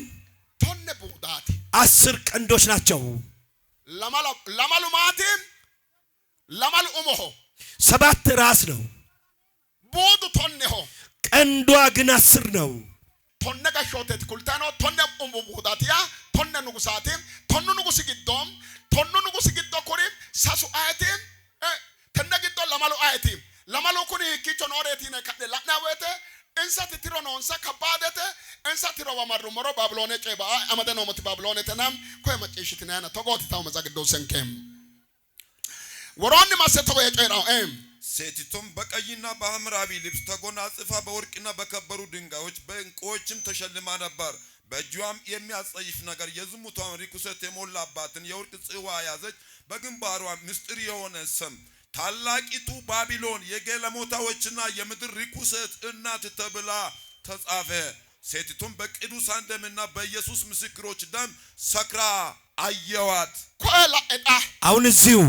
ቶነ ቡዳቲ 10 ቀንዶች ናቸው። ለማሉ ማቲም ለማሉ ኡሞሆ 7 ራስ ነው። ቡዱ ቶነሆ ቀንዷ ግን 10 ነው። ቶነ ጋሾቴት ኩልታኖ ቶነ ኡሙ ቡዳቲያ ቶነ ንጉሳቲም ቶኑ ንጉስ ግዶ ኮሪም ሳሱ አያቲም ተነግዶ ለማሉ አያቲም ለማሉ ኩኒ ኪቾ ኖሬቲ ነካደ ላናወተ እንሳት ትሮኖንሳ ከባደተ እንሳት ትሮ ባማሩ ሞሮ ባብሎኔ ጨባ አመደኖ ሞት ባብሎኔ ተናም ኮይ መጨሽትና ያና ተጎት ታው መዛግዶ ሰንከም ወሮን ማሰተው የጨራው ሴቲቱም በቀይና በሐምራዊ ልብስ ተጎናጽፋ በወርቅና በከበሩ ድንጋዮች በእንቁዎችም ተሸልማ ነበር። በእጇም የሚያጸይፍ ነገር የዝሙቷን ርኩሰት የሞላባትን የወርቅ ጽዋ ያዘች። በግንባሯ ምስጢር የሆነ ስም ታላቂቱ ባቢሎን የጋለሞታዎችና የምድር ርኩሰት እናት ተብላ ተጻፈ። ሴቲቱም በቅዱሳን ደምና በኢየሱስ ምስክሮች ደም ሰክራ አየዋት። ኮላ እጣ አሁን እዚሁ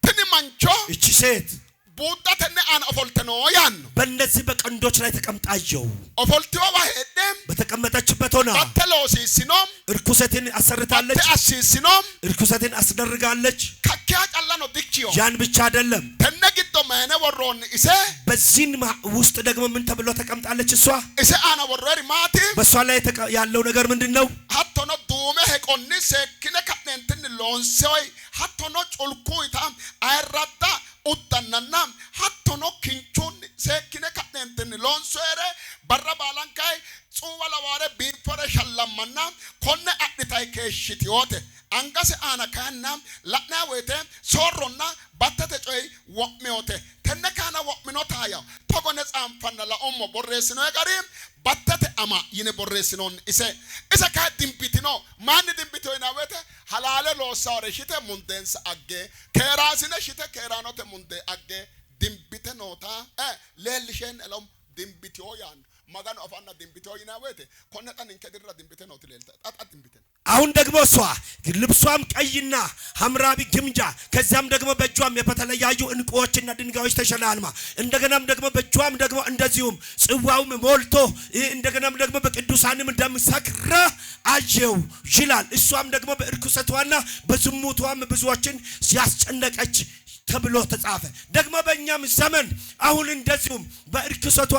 ትንማንቾ እቺ ሴት ቡዳተነ አን ኦፎልተኖ ያን በእነዚህ በቀንዶች ላይ ተቀምጣየው ኦፎልቲዋ ባሄደም በተቀመጠችበት ሆና በተሎሲሲኖም እርኩሰትን አሰርታለች በተአሲሲኖም እርኩሰትን አስደርጋለች ከኪያ ጫላኖ ዲክቺዮ ያን ብቻ አይደለም ተነግዶ ማነ ወሮን ኢሰ በዚህን ውስጥ ደግሞ ምን ተብሎ ተቀምጣለች እሷ ኢሰ አና ወሮሪ ማቲ በሷ ላይ ያለው ነገር ምንድነው ሀቶኖ ዱሜ ሄቆኒ ሰክነ ከነንትን ሎንሶይ ሀቶኖ ጮልኩ ይታም አይራዳ ኡዳናናም ሀቶኖ ኪንቹን ሰክነ ከነንትን ሎንሶረ በረባላንካይ ጹዋላዋረ ቢንፈረ ሸላማና ኮነ አጥታይ ከሽቲዮተ አንጋሰ አና ካናም ላና ወይተ ሶሮና ባተተ ጮይ ወቅሜዮተ ተነካና ወቅሚኖታያ ተጎነ ጻምፈና ለኦሞ ቦሬስኖ ጋሪም ባተተ አማ ይነ ቦሬስኖን ኢሰ ካ ዲምፒቲኖ ማን ዲምፒቶ ይናወተ ሐላለ ሎሳረ ሽተ ሙንደንስ አገ ከራስነ ሽተ ከራኖተ ሙንደ አገ ዲምፒተ ኖታ ሌልሽን እሎም ዲምፒቶ ያን ማጋን አፋና ዲምፒቶ ይናወተ ኮነጣን እንከድራ ዲምፒተ ነው ትለልታ ጣጣ ዲምፒተ አሁን ደግሞ እሷ ልብሷም ቀይና ሐምራቢ ግምጃ ከዛም ደግሞ በእጇም የተለያዩ እንቁዎችና ድንጋዮች ተሸላልማ እንደገናም ደግሞ በእጇም ደግሞ እንደዚሁም ጽዋውም ሞልቶ እንደገናም ደግሞ በቅዱሳንም ደም ሰክራ አየው ይላል። እሷም ደግሞ በእርኩሰቷና በዝሙቷም ብዙዎችን ሲያስጨነቀች ተብሎ ተጻፈ። ደግሞ በእኛም ዘመን አሁን እንደዚሁም በእርኩሰቷ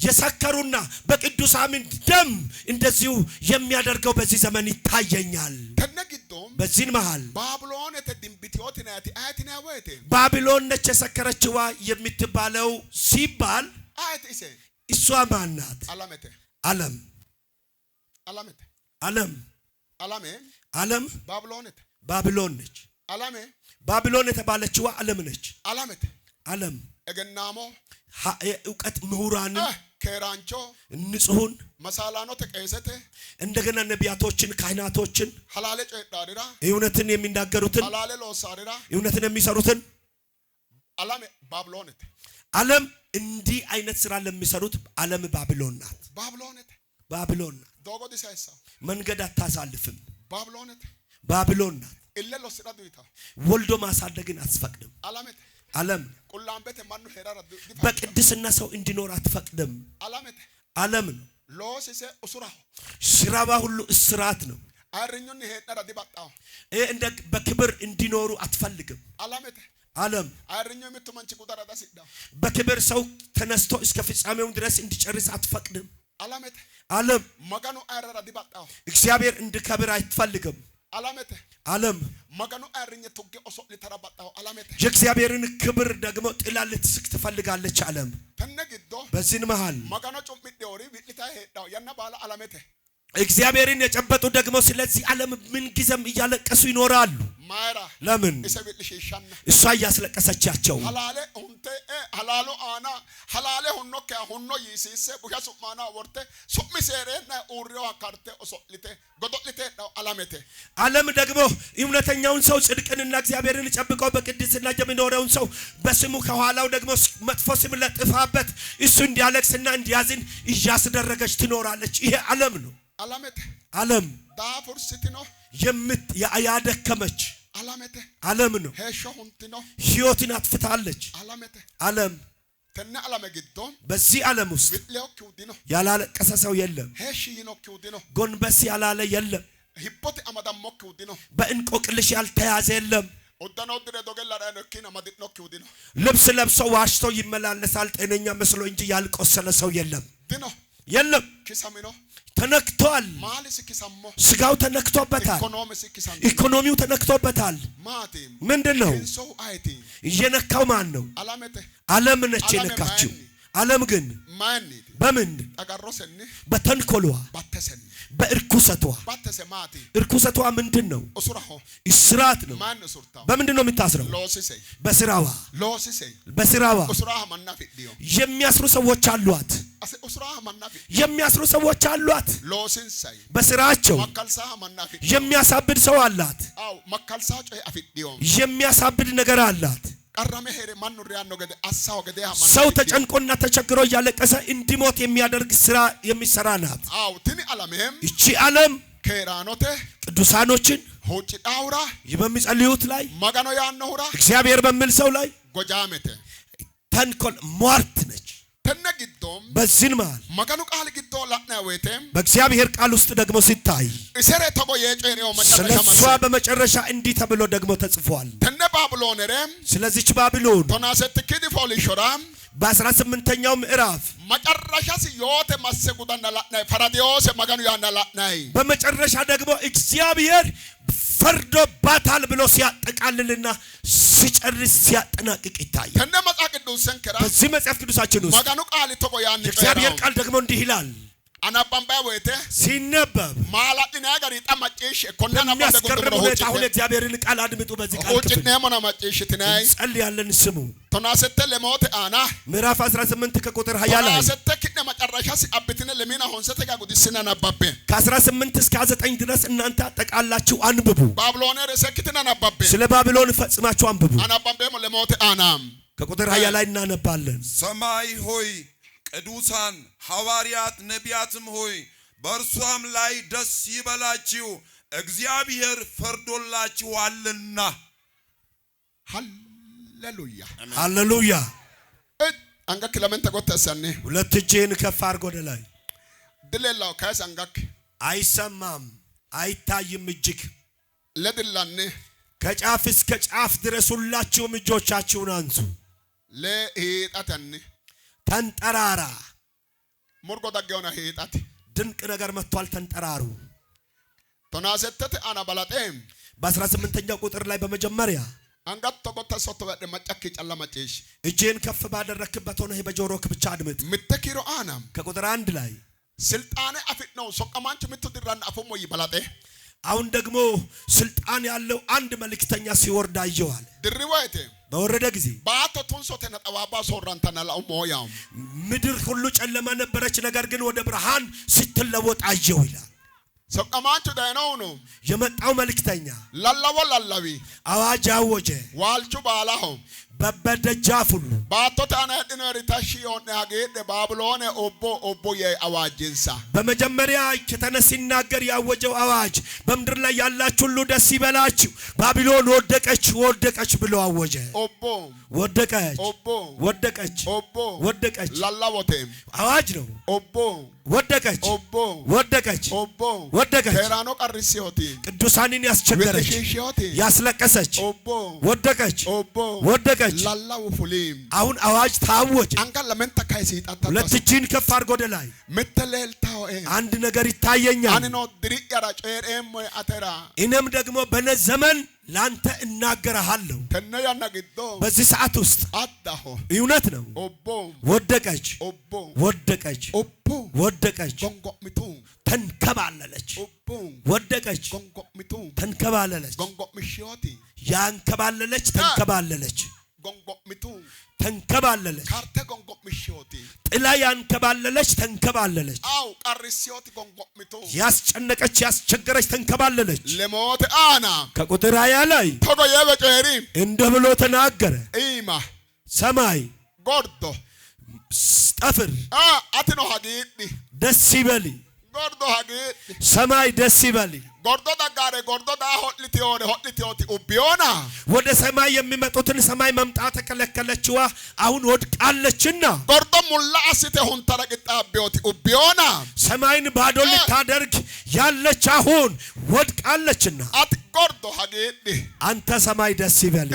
የሰከሩና በቅዱሳን ደም እንደዚሁ የሚያደርገው በዚህ ዘመን ይታየኛል። ተነግዶም በዚህ መሃል ባቢሎን ተድምቢቲዮት ናቲ አያትና ወይቴ ባቢሎን ነች የሰከረችዋ የምትባለው ሲባል አያት ኢሰ እሷ ማናት? አላመተ ዓለም አላመተ ዓለም አላሜ ዓለም ባቢሎን ነች። አላሜ ባቢሎን የተባለችዋ ዓለም ነች። አላመተ ዓለም እገናሞ እውቀት ምሁራን ከራንቾ ንጹሁን መሳላኖ ተቀይሰተ እንደገና ነቢያቶችን ካህናቶችን ሐላለ ጨዳሪራ እውነትን የሚናገሩትን ሐላለ ሎሳሪራ እውነትን የሚሰሩትን አላሜ ባቢሎን ዓለም እንዲህ አይነት ስራ ለሚሰሩት ዓለም ባቢሎን ናት። ባቢሎን ዶጎ ዲሳይሳ መንገድ አታሳልፍም። ባቢሎን ናት። ኢለሎ ሲራዱይታ ወልዶ ማሳደግን አትፈቅድም። ዓለም ቁላምበተ ማኑ ሄራራ በቅድስና ሰው እንዲኖር አትፈቅድም። ዓለም ነው። ሎሲሰ ኡሱራሁ ስራባ ሁሉ እስራት ነው። አርኙን ሄዳራ ዲባጣው እንደ በክብር እንዲኖሩ አትፈልግም። ዓለም አርኙ የምትመንጭ ቁጣራ ዳሲዳ በክብር ሰው ተነስቶ እስከ ፍጻሜው ድረስ እንዲጨርስ አትፈቅድም። ዓለም መጋኑ አራራ ዲባጣው እግዚአብሔር እንዲከብር አትፈልግም። ዓለም መጋኑ አርኘ ተገ ኦሶ ሊተራባጣው የእግዚአብሔርን ክብር ደግሞ ጥላ ልትስክ ትፈልጋለች። ዓለም ተነግዶ በዚህ መሃል መጋኑ ጮምጥ ዲዮሪ ቢልታ ሄዳው ያና ባላ ዓለመተ እግዚአብሔርን የጨበጡ ደግሞ ስለዚህ ዓለም ምን ጊዜም እያለቀሱ ይኖራሉ። ማራ ለምን? እሰብልሽሻና እሷ እያስለቀሰቻቸው ሐላለ ኡንተ ሐላሉ አና ሐላለ ሁኖ ይሲሰ ቡያሱ ማና ወርተ ሱሚሰረና ኡሪዮ አካርተ ኦሶልተ ጎዶልተ ዳው ዓለመተ ዓለም ደግሞ እውነተኛውን ሰው ጽድቅንና እግዚአብሔርን ጨብቀው በቅድስና የሚኖረውን ሰው በስሙ ከኋላው ደግሞ መጥፎ ስም ለጥፋበት እሱ እንዲያለቅስና እንዲያዝን እያስደረገች ትኖራለች። ይሄ ዓለም ነው። ዓለም ዳፉር ሲቲኖ ያደከመች ዓለም ነው። ሕይወትን አጥፍታለች። ዓለም ተና ዓለም ግዶ በዚህ ዓለም ውስጥ ያላለቀሰ ሰው የለም። ጎንበስ ያላለ የለም። ሂፖት አማዳም ሞክውዲኖ በእንቆቅልሽ ያልተያዘ የለም። ኦዳኖ ድረ ዶገላ ዳነኪና ማዲት ኖክውዲኖ ልብስ ለብሶ ዋሽቶ ይመላለሳል ጤነኛ መስሎ እንጂ ያልቆሰለ ሰው የለም። ዲኖ የለም። ኪሳሚኖ ተነክቷል። ስጋው ተነክቶበታል። ኢኮኖሚው ተነክቶበታል። ምንድነው እየነካው? ማን ነው? ዓለም ነች የነካችው። ዓለም ግን በምን? በተንኮሏ በእርኩሰቷ። እርኩሰቷ ምንድነው? እስራት ነው። በምንድነው የምታስረው? በስራዋ የሚያስሩ ሰዎች አሏት። በስራቸው የሚያሳብድ ሰው አላት። የሚያሳብድ ነገር አላት። ሰው ተጨንቆና ተቸግሮ እያለቀሰ እንዲሞት የሚያደርግ ስራ የሚሰራ ናት። እቺ ዓለም ቅዱሳኖችን በሚጸልዩት ላይ እግዚአብሔር በሚል ሰው ላይ ተንኮል ሟርት ነች። ተነግዶም በዚህን መሃል መገኑ ቃል ግዶ ላናወቴ በእግዚአብሔር ቃል ውስጥ ደግሞ ሲታይ እሰረ ተቆ የጨሬው ስለሷ በመጨረሻ እንዲህ ተብሎ ደግሞ ተጽፏል። ተነ ባቢሎን ረም ስለዚች ባቢሎን ቶናሰት ክዲ ፎሊሾራም በ18ኛው ምዕራፍ መጨረሻ ሲዮተ ማሰጉዳና ላናይ ፈራዲዮስ መገኑ ያና ላናይ በመጨረሻ ደግሞ እግዚአብሔር ፈርዶባታል ብሎ ሲያጠቃልልና ሲጨርስ ሲያጠናቅቅ ይታያል። ተነ መጽሐፍ ቅዱስ ሰንከራ በዚህ መጽሐፍ ቅዱሳችን ውስጥ መገኑ ቃል ተቆ ያን እግዚአብሔር ቃል ደግሞ እንዲህ ይላል። አናባምባ ወይተ ሲነበብ ማላጥና ጋር ይጣማጨሽ ኮንዳና በሚያስገርም ሁኔታ አሁን እግዚአብሔርን ቃል አድምጡ። በዚህ ቃል ክፍል ነሞና ማጨሽ ትናይ ጸልያለን። ስሙ ቶናሰተ ለሞት አና ምዕራፍ 18 ከቁጥር 20 ላይ ቶናሰተ ክነ መጨረሻ ሲአብትነ ለሚና ሆንሰተ ጋር ጉዲስና ናባበ ከ18 እስከ 9 ድረስ እናንተ አጠቃላችሁ አንብቡ። ባቢሎን ረሰክትና ናባበ ስለ ባቢሎን ፈጽማችሁ አንብቡ። አናባምበ ለሞት አናም ከቁጥር 20 ላይ እናነባለን። ሰማይ ሆይ ቅዱሳን ሐዋርያት ነቢያትም ሆይ በእርሷም ላይ ደስ ይበላችሁ እግዚአብሔር ፈርዶላችኋልና። ሃሌሉያ ሃሌሉያ። አንጋክ ለምን ተቆተሰነ ሁለት እጅህን ከፍ አድርጎ ወደ ላይ ድለላው ካስ አንጋክ አይሰማም አይታይም እጅግ ለድላነ ከጫፍ እስከ ጫፍ ድረስ ሁላችሁም እጆቻችሁን አንሱ። ለሄጣተነ ተንጠራራ። ሞርጎ ዳገውና ሄጣት ድንቅ ነገር መጥቷል። ተንጠራሩ። ቶናሰተት አና ባላጤም በ18ኛው ቁጥር ላይ በመጀመሪያ አንጋት ተቆተሰተ ወደ መጨክ ጨለማጨሽ እጄን ከፍ ባደረክበት ሆነ በጆሮክ ብቻ አድምጥ። ምትኪሮ አናም ከቁጥር 1 ላይ ስልጣኔ አፍጥ ነው ሶቀማንቹ ምትድራን አፈሞ ይባላጤ አሁን ደግሞ ስልጣን ያለው አንድ መልእክተኛ ሲወርድ አየዋል። ድሪዋይቴ በወረደ ጊዜ ባቶቱን ሶተነ ጠዋባ ሶራንተና ለኡሞያም ምድር ሁሉ ጨለማ ነበረች፣ ነገር ግን ወደ ብርሃን ስትለወጥ አየው ይላል። ሶቀማንቹ ዳይኖ ነው የመጣው መልእክተኛ ላላወላላዊ አዋጅ አወጀ። ዋልቹ ባላሆ በበደጃፍ ሁሉ ባቶታና ድነሪ ታሺዮን ያገደ ባቢሎን ኦቦ የአዋጅንሳ በመጀመሪያ ከተነስ ሲናገር ያወጀው አዋጅ በምድር ላይ ያላችሁ ሁሉ ደስ ይበላችሁ ባቢሎን ወደቀች ብሎ አወጀ። ኦቦ ወደቀች ላላወቴም አዋጅ ነው። ኦቦ ወደቀች ቴራኖ ቀርሲዮቲ ቅዱሳንን ያስቸገረች ያስለቀሰች ወደቀች ላላው ፉሊም አሁን አዋጅ ታወጀ። አንጋ ለምን ተካይሲ ጣጣ ሁለት እጅን ከፍ አድርጎ ወደ ላይ መተለልታው አንድ ነገር ይታየኛል። አንኖ ድሪያራ ጨሬም አተራ እኔም ደግሞ በነዘመን ላንተ እናገራለሁ። ተነያና ግዶ በዚህ ሰዓት ውስጥ አዳሁ እውነት ነው። ወደቀች ጎንጎሚቱ ተንከባለለች። ወደቀች ተንከባለለች። ጎንጎሚሽዮቲ ያንከባለለች ተንከባለለች። ጎንጎሚቱ ተንከባለለች። ካርተ ጎንጎሚሽዮቲ ጥላ ያንከባለለች ተንከባለለች። አው ቀርሲዮቲ ጎንጎሚቱ ያስጨነቀች ያስቸገረች ተንከባለለች። ለሞት አና ከቁጥር 20 ላይ ተጎ የበጨሪ እንደ ብሎ ተናገረ። ኢማ ሰማይ ጎርዶ ጠፍር አትኖ ሀጊዲ ደስ ይበል። ጎርዶ ሀጊዲ ሰማይ ደስ ይበል። ጎርዶ ዳጋሬ ጎርዶ ዳ ሆልቲዮቲ ኡቢዮና ወደ ሰማይ የሚመጡትን ሰማይ መምጣት ተከለከለችዋ አሁን ወድቃለችና ጎርዶ ሙላ አስተ ሁን ተረቅጣ ቢዮቲ ኡቢዮና ሰማይን ባዶ ልታደርግ ያለች አሁን ወድቃለችና አት ጎርዶ ሀጊዲ አንተ ሰማይ ደስ ይበል።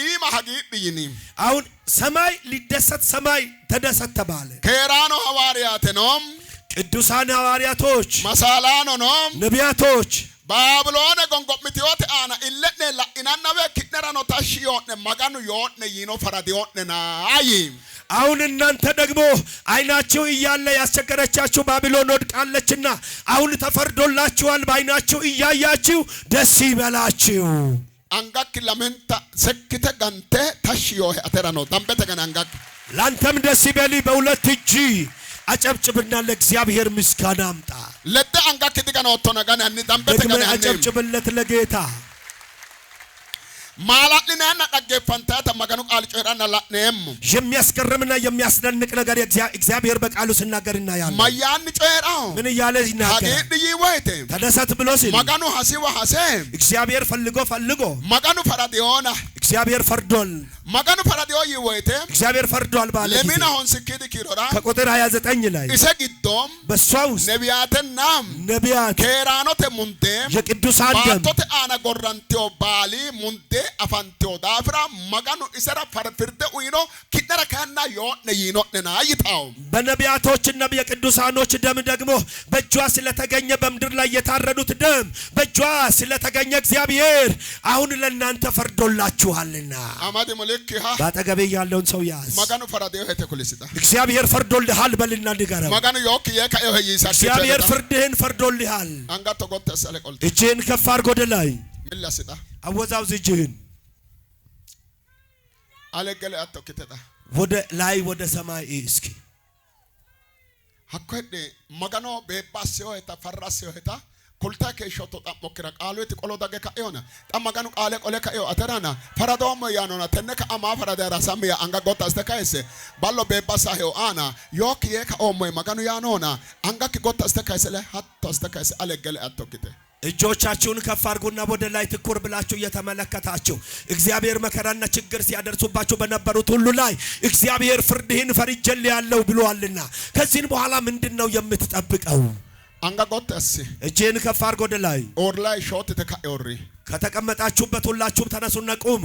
ኢማ ሀጊዲ ይኒ አሁን ሰማይ ሊደሰት ሰማይ ተደሰት ተባለ። ከራኖ ሐዋርያት ኖም ቅዱሳን ሐዋርያቶች መሳላኖ ኖም ነቢያቶች ባቢሎን ጎንጎሚቲዮት አና ኢለነ ለኢናናበ ኪነራኖ ታሺዮን ማጋኑ ዮን ይኖ ፈራዲዮን ናይ አሁን እናንተ ደግሞ አይናችሁ እያለ ያስቸገረቻችሁ ባቢሎን ወድቃለችና አሁን ተፈርዶላችኋል። በአይናችሁ እያያችሁ ደስ ይበላችሁ። አንጋክ ለመንታ ሰክተ ጋንተ ታሺዮ አተራኖ ዳምበተ ገና አንጋክ ላንተም ደስ ይበል። በሁለት እጅ አጨብጭብና ለእግዚአብሔር ምስጋና አምጣ። ለደ አንጋክ ድጋና ወጥቶና ጋና እንደ ዳምበተ ገና አጨብጭብለት ለጌታ ማላጥናና ዳገፈንታ ተመገኑ ቃል ጨራና ላነም የሚያስገርምና የሚያስደንቅ ነገር እግዚአብሔር በቃሉ ሲናገርና ያለ ማያን ጨራው ምን ያለ ይናገር አገድ ይወይተ ተደሰት ብሎ ሲል መገኑ ሐሲዋ ሐሰ እግዚአብሔር ፈልጎ መገኑ ፈራዲዮና እግዚአብሔር ፈርዶል ማጋኑ ፈራዲዮ ይወይቴ እግዚአብሔር ፈርዶል ባለ ለምን አሁን ስኪድ ኪሮራ ከቁጥር 29 ላይ ኢሰግዶም በሷውስ ነቢያተናም ነቢያት ከራኖተ ሙንቴ የቅዱሳን ደም ባቶተ አና ጎራንቴው ባሊ ሙንቴ አፋንቴው ዳፍራ ማጋኑ ኢሰራ ፈርፍርደ ኡይኖ ኪደራ ካና ዮነ ይኖነና ይታው በነቢያቶችና የቅዱሳኖች ደም ደግሞ በእጇ ስለተገኘ በምድር ላይ የታረዱት ደም በእጇ ስለተገኘ እግዚአብሔር አሁን ለእናንተ ፈርዶላችኋልና አማደ ሞለክሃ ባጠገቤ ያለውን ሰው ያዝ ማጋኑ ፈራዲዮ ሄተኩልስታ እግዚአብሔር ፈርዶልሃል በልና ንገረው ማጋኑ ዮክ የካዮ ይሳ እግዚአብሔር ፍርድህን ፈርዶልሃል አንጋቶ ጎተሰለ ቆልተ እጅህን ከፍ አድርጎ ወደ ላይ ምላስታ አወዛውዝ እጅህን አለገለ አተከተታ ወደ ላይ ወደ ሰማይ እስኪ ሀኮደ ማጋኖ በባስዮ ተፈራስዮ ሄታ ኩልታ ከሾቶ ጣሞክራ ቃሉት ቆሎ ዳገ ካዮና ጣማጋኑ ቃለ ቆለ ካዮ አተራና ፈራዶም ያኖና ተነከ አማ ፈራዳ ራሳም ያ አንጋ ጎታ አስተካይሰ ባሎ በባሳዮ አና ዮክ የካኦሞ ማጋኑ ያኖና አንጋ ከጎታ አስተካይሰ ላይ ሀቶ አስተካይሰ አለገለ አተከተ እጆቻችሁን ከፍ አድርጉና ወደ ላይ ትኩር ብላችሁ እየተመለከታችሁ እግዚአብሔር መከራና ችግር ሲያደርሱባችሁ በነበሩት ሁሉ ላይ እግዚአብሔር ፍርድህን ፈርጄልሃለሁ ብሏልና ከዚህን በኋላ ምንድነው የምትጠብቀው? አንጋ ጎታስ እጄን ከፍ አድርጎ ወደ ላይ ኦር ላይ ሾት ተካዮሪ ከተቀመጣችሁበት ሁላችሁም ተነሱና ቁሙ።